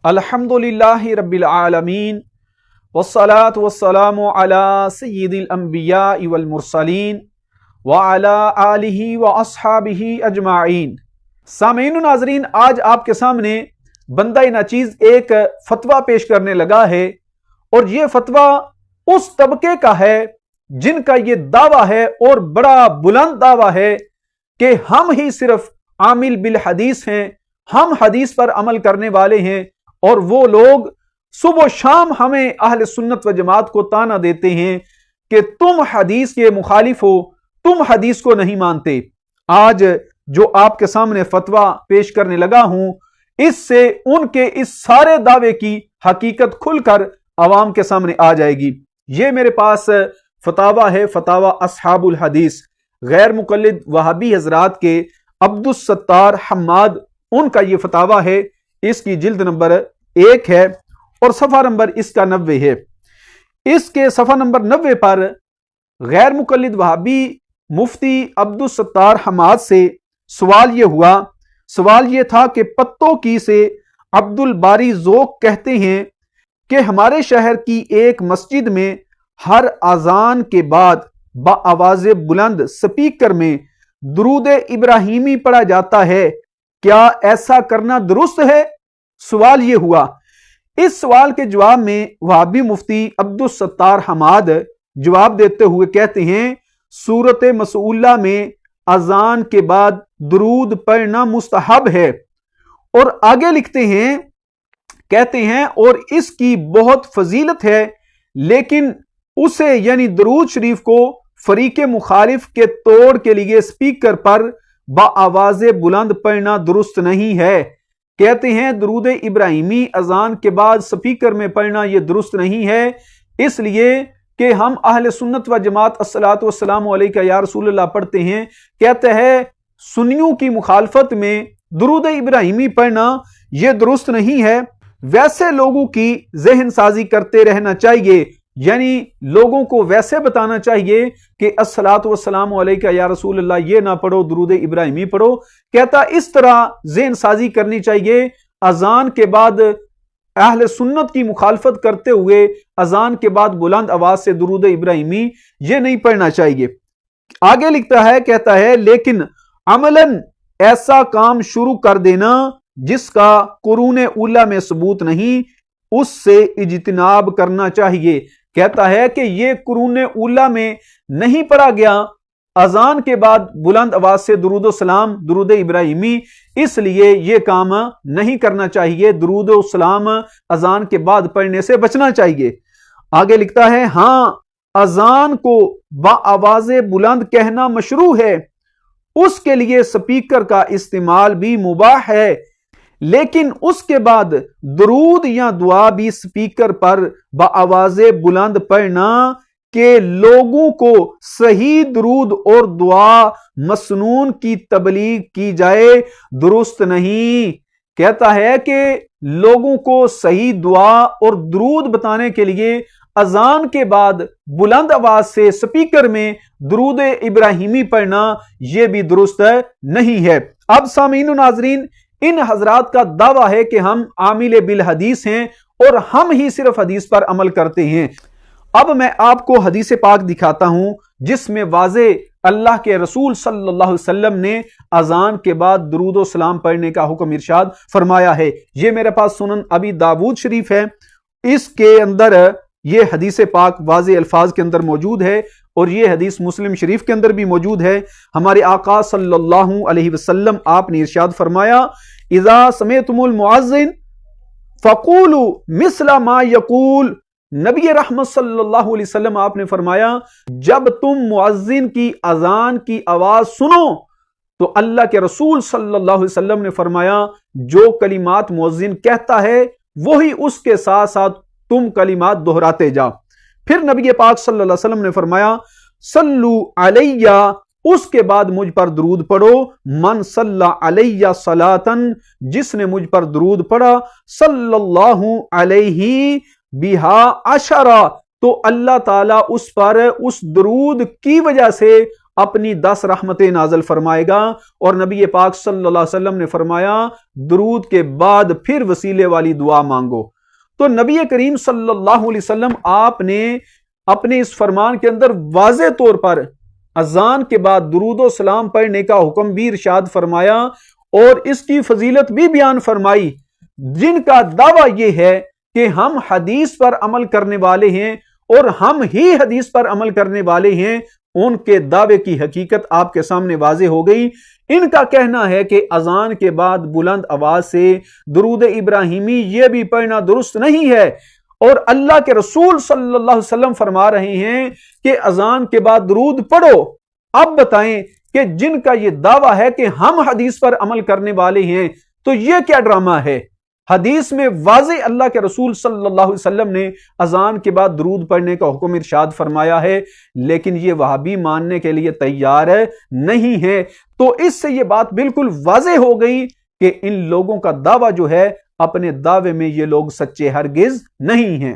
الحمدللہ رب العالمین والصلاة والسلام علی سید الانبیاء والمرسلین وعلی آلہ واصحابہ اجمعین۔ سامعین و ناظرین، آج آپ کے سامنے بندہ ناچیز ایک فتویٰ پیش کرنے لگا ہے، اور یہ فتویٰ اس طبقے کا ہے جن کا یہ دعویٰ ہے اور بڑا بلند دعویٰ ہے کہ ہم ہی صرف عامل بالحدیث ہیں، ہم حدیث پر عمل کرنے والے ہیں، اور وہ لوگ صبح و شام ہمیں اہل سنت و جماعت کو طعنہ دیتے ہیں کہ تم حدیث کے مخالف ہو، تم حدیث کو نہیں مانتے۔ آج جو آپ کے سامنے فتویٰ پیش کرنے لگا ہوں، اس سے ان کے اس سارے دعوے کی حقیقت کھل کر عوام کے سامنے آ جائے گی۔ یہ میرے پاس فتاویٰ ہے، فتاویٰ اصحاب الحدیث، غیر مقلد وہابی حضرات کے عبدالستار حماد، ان کا یہ فتاویٰ ہے۔ اس کی جلد نمبر 1 ہے اور صفحہ نمبر اس کا 90 ہے۔ اس کے صفحہ نمبر 90 پر غیر مقلد وہابی مفتی عبدالستار حماد سے سوال یہ ہوا، سوال یہ تھا کہ پتوں کی سے عبدالباری ذوق کہتے ہیں کہ ہمارے شہر کی ایک مسجد میں ہر اذان کے بعد بآواز بلند سپیکر میں درود ابراہیمی پڑھا جاتا ہے، کیا ایسا کرنا درست ہے؟ سوال یہ ہوا۔ اس سوال کے جواب میں وہابی مفتی عبدالستار حماد جواب دیتے ہوئے کہتے ہیں، سورت مسئولہ میں اذان کے بعد درود پڑھنا مستحب ہے، اور آگے لکھتے ہیں، کہتے ہیں اور اس کی بہت فضیلت ہے، لیکن اسے یعنی درود شریف کو فریق مخالف کے توڑ کے لیے سپیکر پر بآواز بلند پڑھنا درست نہیں ہے۔ کہتے ہیں درود ابراہیمی اذان کے بعد سپیکر میں پڑھنا یہ درست نہیں ہے، اس لیے کہ ہم اہل سنت و جماعت الصلاۃ والسلام علیک یا رسول اللہ پڑھتے ہیں۔ کہتے ہیں سنیوں کی مخالفت میں درود ابراہیمی پڑھنا یہ درست نہیں ہے۔ ویسے لوگوں کی ذہن سازی کرتے رہنا چاہیے، یعنی لوگوں کو ویسے بتانا چاہیے کہ الصلاۃ والسلام علیک یا رسول اللہ یہ نہ پڑھو، درود ابراہیمی پڑھو۔ کہتا اس طرح ذہن سازی کرنی چاہیے، اذان کے بعد اہل سنت کی مخالفت کرتے ہوئے اذان کے بعد بلند آواز سے درود ابراہیمی یہ نہیں پڑھنا چاہیے۔ آگے لکھتا ہے، کہتا ہے لیکن عملاً ایسا کام شروع کر دینا جس کا قرون اولیٰ میں ثبوت نہیں، اس سے اجتناب کرنا چاہیے۔ کہتا ہے کہ یہ قرون اولیٰ میں نہیں پڑھا گیا اذان کے بعد بلند آواز سے درود و سلام، درود ابراہیمی، اس لیے یہ کام نہیں کرنا چاہیے، درود و سلام اذان کے بعد پڑھنے سے بچنا چاہیے۔ آگے لکھتا ہے، ہاں اذان کو بآواز بلند کہنا مشروع ہے، اس کے لیے سپیکر کا استعمال بھی مباح ہے، لیکن اس کے بعد درود یا دعا بھی سپیکر پر بآواز بلند پڑھنا کہ لوگوں کو صحیح درود اور دعا مسنون کی تبلیغ کی جائے درست نہیں۔ کہتا ہے کہ لوگوں کو صحیح دعا اور درود بتانے کے لیے اذان کے بعد بلند آواز سے سپیکر میں درود ابراہیمی پڑھنا یہ بھی درست نہیں ہے۔ اب سامعین و ناظرین، ان حضرات کا دعویٰ ہے کہ ہم عامل بالحدیث ہیں اور ہم ہی صرف حدیث پر عمل کرتے ہیں۔ اب میں آپ کو حدیث پاک دکھاتا ہوں جس میں واضح اللہ کے رسول صلی اللہ علیہ وسلم نے اذان کے بعد درود و سلام پڑھنے کا حکم ارشاد فرمایا ہے۔ یہ میرے پاس سنن ابی داود شریف ہے، اس کے اندر یہ حدیث پاک واضح الفاظ کے اندر موجود ہے، اور یہ حدیث مسلم شریف کے اندر بھی موجود ہے۔ ہمارے آقا صلی اللہ علیہ وسلم آپ نے ارشاد فرمایا، اذا سمعتم المؤذن فقولوا مثل ما یقول۔ نبی رحمت صلی اللہ علیہ وسلم آپ نے فرمایا، جب تم مؤذن کی اذان کی آواز سنو تو اللہ کے رسول صلی اللہ علیہ وسلم نے فرمایا جو کلمات مؤذن کہتا ہے وہی اس کے ساتھ ساتھ تم کلمات دہراتے جاؤ۔ پھر نبی پاک صلی اللہ علیہ وسلم نے فرمایا، صلو علیہ، اس کے بعد مجھ پر درود پڑھو، من صلی علیہ صلاتن، جس نے مجھ پر درود پڑھا، صلی اللہ علیہ بہا عشرہ، تو اللہ تعالیٰ اس پر اس درود کی وجہ سے اپنی 10 رحمتیں نازل فرمائے گا، اور نبی پاک صلی اللہ علیہ وسلم نے فرمایا درود کے بعد پھر وسیلے والی دعا مانگو۔ تو نبی کریم صلی اللہ علیہ وسلم آپ نے اپنے اس فرمان کے اندر واضح طور پر اذان کے بعد درود و سلام پڑھنے کا حکم بھی ارشاد فرمایا، اور اس کی فضیلت بھی بیان فرمائی۔ جن کا دعویٰ یہ ہے کہ ہم حدیث پر عمل کرنے والے ہیں اور ہم ہی حدیث پر عمل کرنے والے ہیں، ان کے دعوے کی حقیقت آپ کے سامنے واضح ہو گئی۔ ان کا کہنا ہے کہ اذان کے بعد بلند آواز سے درود ابراہیمی یہ بھی پڑھنا درست نہیں ہے، اور اللہ کے رسول صلی اللہ علیہ وسلم فرما رہے ہیں کہ اذان کے بعد درود پڑھو۔ اب بتائیں کہ جن کا یہ دعویٰ ہے کہ ہم حدیث پر عمل کرنے والے ہیں، تو یہ کیا ڈرامہ ہے؟ حدیث میں واضح اللہ کے رسول صلی اللہ علیہ وسلم نے اذان کے بعد درود پڑھنے کا حکم ارشاد فرمایا ہے، لیکن یہ وہابی ماننے کے لیے تیار نہیں ہے۔ تو اس سے یہ بات بالکل واضح ہو گئی کہ ان لوگوں کا دعویٰ جو ہے، اپنے دعوے میں یہ لوگ سچے ہرگز نہیں ہیں۔